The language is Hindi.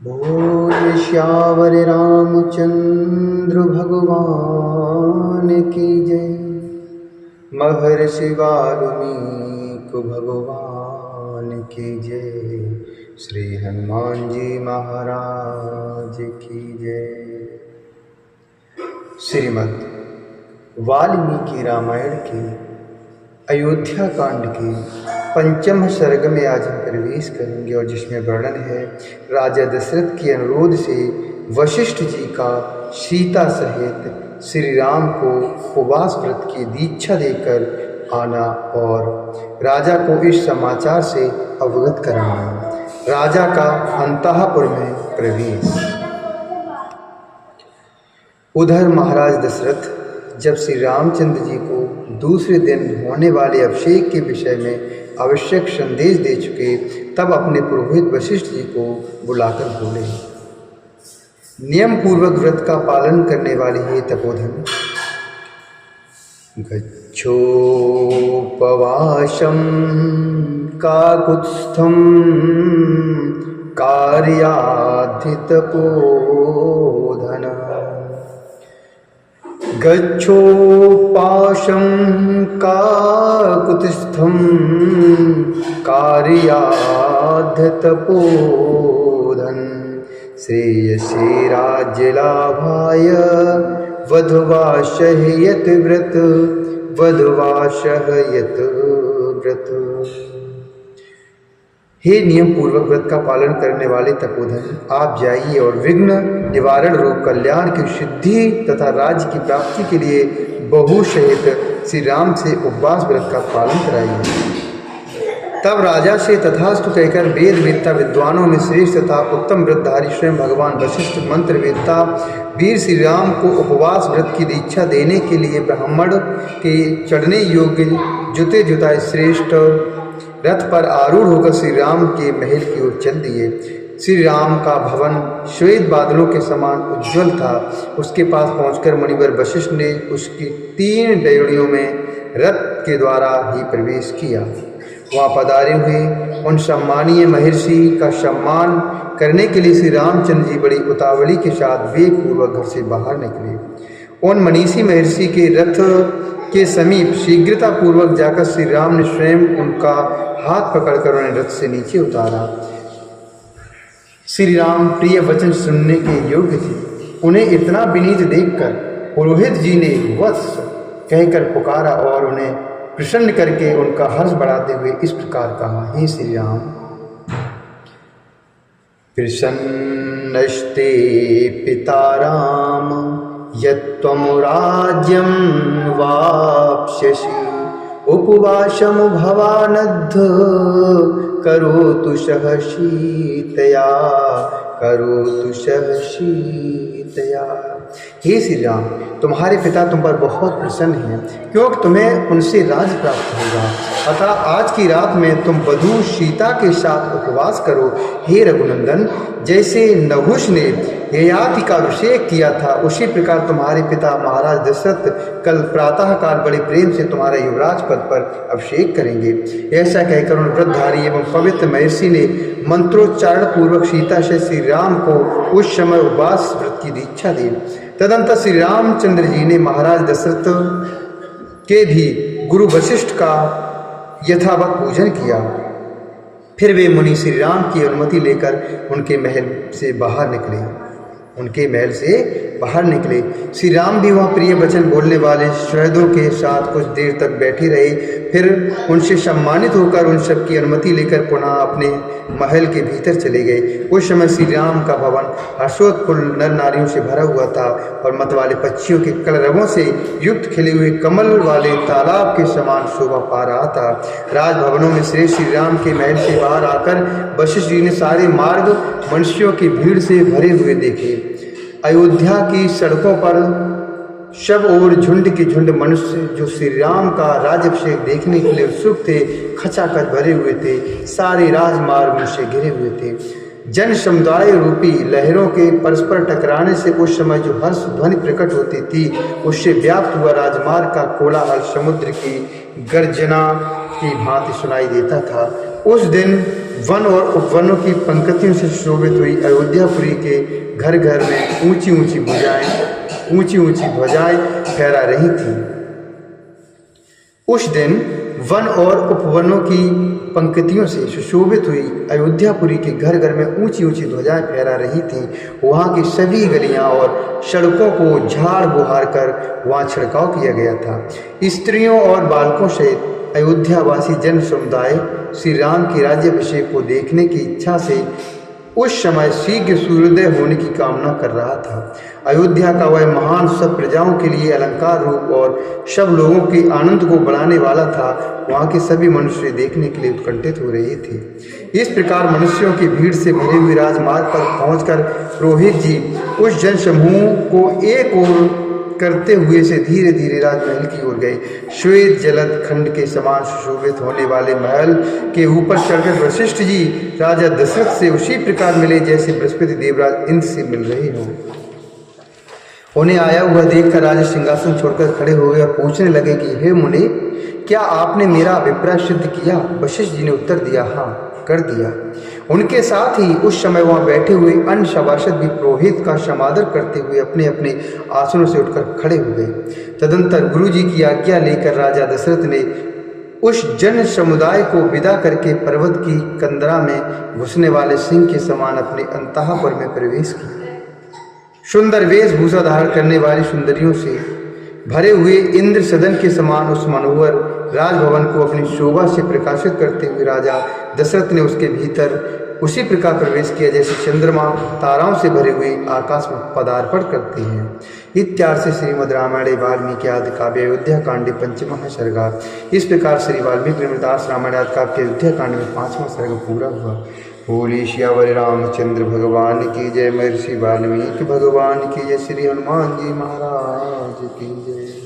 बोल श्यावर रामचंद्र भगवान की जय। महर्षि वाल्मीकि भगवान की जय। श्री हनुमान जी महाराज की जय। श्रीमद् वाल्मीकि रामायण के अयोध्या कांड के पंचम सर्ग में आज हम प्रवेश करेंगे और जिसमें वर्णन है राजा दशरथ के अनुरोध से वशिष्ठ जी का सीता सहित श्री राम को उपवास व्रत की दीक्षा देकर आना और राजा को इस समाचार से अवगत कराना। राजा का अंतःपुर में प्रवेश। उधर महाराज दशरथ जब श्री रामचंद्र जी को दूसरे दिन होने वाले अभिषेक के विषय में आवश्यक संदेश दे चुके, तब अपने पुरोहित वशिष्ठ जी को बुलाकर बोले, नियम पूर्वक व्रत का पालन करने वाले हे तपोधन, गच्छोपवासं काकुत्स्थं कार्याधि तपोधन। गच्छोपाशं काकुत्स्थं कार्याद्य तपोधन। श्रेयसे राज्यलाभाय वधवाशः यत् व्रत वधवाशः यत् व्रत। हे नियम पूर्वक व्रत का पालन करने वाले तपोधन, आप जाइए और विघ्न निवारण रूप कल्याण की सिद्धि तथा राज्य की प्राप्ति के लिए बहु सहित श्री राम से उपवास व्रत का पालन कराइए। तब राजा से तथास्तु कहकर वेद वेदता विद्वानों में श्रेष्ठ तथा उत्तम व्रतधारी स्वयं भगवान वशिष्ठ मंत्र वेदता वीर श्री राम को उपवास व्रत की दीक्षा देने के लिए ब्राह्मण के चढ़ने योग्य जुते जुताए श्रेष्ठ रथ पर आरूढ़ होकर श्री राम के महल की ओर चल दिए। श्री राम का भवन श्वेत बादलों के समान उज्ज्वल था। उसके पास पहुंचकर मुनिवर वशिष्ठ ने उसकी 3 डेवड़ियों में रथ के द्वारा ही प्रवेश किया। वहाँ पधारे हुए उन सम्मानीय महर्षि का सम्मान करने के लिए श्री रामचंद्र जी बड़ी उतावली के साथ वेग पूर्वक घर से बाहर निकले। उन मनीषी महर्षि के रथ के समीप शीघ्रता पूर्वक जाकर श्री राम ने स्वयं उनका हाथ पकड़कर उन्हें रथ से नीचे उतारा। श्री राम प्रिय वचन सुनने के योग्य थे। उन्हें इतना विनीत देखकर पुरोहित जी ने वत्स कहकर पुकारा और उन्हें प्रसन्न करके उनका हर्ष बढ़ाते हुए इस प्रकार कहा, हे श्री राम, प्रसन्नस्ते पिता राम यत्त्वं राज्यं वाप्स्यसि उपवासं भवानद्ध करोतु सहसीतया करोतु सहसीतया। हे श्री राम, तुम्हारे पिता तुम पर बहुत प्रसन्न हैं क्योंकि तुम्हें उनसे राज प्राप्त होगा। अतः आज की रात में तुम वधू सीता के साथ उपवास करो। हे रघुनंदन, जैसे नहुष ने ययाति का अभिषेक किया था उसी प्रकार तुम्हारे पिता महाराज दशरथ कल प्रातःकाल बड़े प्रेम से तुम्हारा युवराज पद पर अभिषेक करेंगे। ऐसा कहकर उन व्रतधारी एवं पवित्र महर्षि ने मंत्रोच्चारण पूर्वक सीता से श्री राम को उस समय उपवास व्रत की दीक्षा दी। तदंतर श्री रामचंद्र जी ने महाराज दशरथ के भी गुरु वशिष्ठ का यथावत पूजन किया। फिर वे मुनि श्री राम की अनुमति लेकर उनके महल से बाहर निकले। श्री राम भी वहाँ प्रिय वचन बोलने वाले शहदों के साथ कुछ देर तक बैठे रहे। फिर उनसे सम्मानित होकर उन सब की अनुमति लेकर पुनः अपने महल के भीतर चले गए। उस समय श्री राम का भवन हर्षोत्फुल्ल नर नारियों से भरा हुआ था और मत वाले पक्षियों के कलरवों से युक्त खिले हुए कमल वाले तालाब के समान शोभा पा रहा था। राजभवनों में श्री राम के महल से बाहर आकर वशिष्ठ जी ने सारे मार्ग मनुष्यों की भीड़ से भरे हुए देखे। अयोध्या की सड़कों पर सब ओर झुंड के झुंड मनुष्य जो श्री राम का राजाभिषेक देखने के लिए उत्सुक थे, खचाखच भरे हुए थे। सारे राजमार्ग उनसे घिरे हुए थे। जन समुदाय रूपी लहरों के परस्पर टकराने से उस समय जो हर्ष ध्वनि प्रकट होती थी उससे व्याप्त हुआ राजमार्ग का कोलाहल समुद्र की गर्जना की भांति सुनाई देता था। उस दिन वन और उपवनों की पंक्तियों से सुशोभित हुई अयोध्यापुरी के घर घर में ऊंची ऊंची ध्वजाएं फहरा रही थीं। उस दिन वन और उपवनों की पंक्तियों से सुशोभित हुई अयोध्यापुरी के घर घर में ऊंची ध्वजाएं फहरा रही थीं। वहाँ की सभी गलियां और सड़कों को झाड़ बुहार कर वहाँ छिड़काव किया गया था। स्त्रियों और बालकों सहित अयोध्यावासी जन समुदाय श्री राम के राज्याभिषेक को देखने की इच्छा से उस समय शीघ्र सूर्योदय होने की कामना कर रहा था। अयोध्या का वह महान सब प्रजाओं के लिए अलंकार रूप और सब लोगों के आनंद को बढ़ाने वाला था। वहाँ के सभी मनुष्य देखने के लिए उत्कंठित हो रहे थे। इस प्रकार मनुष्यों की भीड़ से भरे हुए राजमार्ग पर पहुंचकर पुरोहित जी उस जन समूह को एक ओर करते हुए से धीरे धीरे राजमहल की ओर गए। श्वेत जलद खंड के समान सुशोभित होने वाले महल के ऊपर चढ़कर वशिष्ठ जी राजा दशरथ से उसी प्रकार मिले जैसे बृहस्पति देवराज इंद्र से मिल रहे हों। उन्हें आया हुआ देखकर राजा सिंहासन छोड़कर खड़े हो गए और पूछने लगे कि हे मुनि, क्या आपने मेरा अभिप्राय सिद्ध किया? वशिष्ठ जी ने उत्तर दिया, हाँ, कर दिया। उनके साथ ही उस समय वहां बैठे हुए अन्य सभासद भी पुरोहित का समादर करते हुए अपने अपने आसनों से उठकर खड़े हो गए। तदंतर गुरु जी की आज्ञा लेकर राजा दशरथ ने उस जन समुदाय को विदा करके पर्वत की कंदरा में घुसने वाले सिंह के समान अपने अंतःपुर में प्रवेश किया। सुंदर वेशभूषा धारण करने वाली सुंदरियों से भरे हुए इंद्र सदन के समान उस मनोहर राजभवन को अपनी शोभा से प्रकाशित करते हुए राजा दशरथ ने उसके भीतर उसी प्रकार प्रवेश किया जैसे चंद्रमा ताराओं से भरे हुए आकाश में पदार्पण करते हैं। इत्यादि से श्रीमद् रामायणे वाल्मीकि आदि काव्य अयोध्या कांडे पंचमः सर्गा। इस प्रकार श्री वाल्मीकि रामायण रामायण आदि काव्य के अयोध्या कांड में 5वां सर्ग पूरा हुआ। बोलिए श्यावर रामचंद्र भगवान की जय, महर्षि वाल्मीकि भगवान की जय, श्री हनुमान जी महाराज की जय।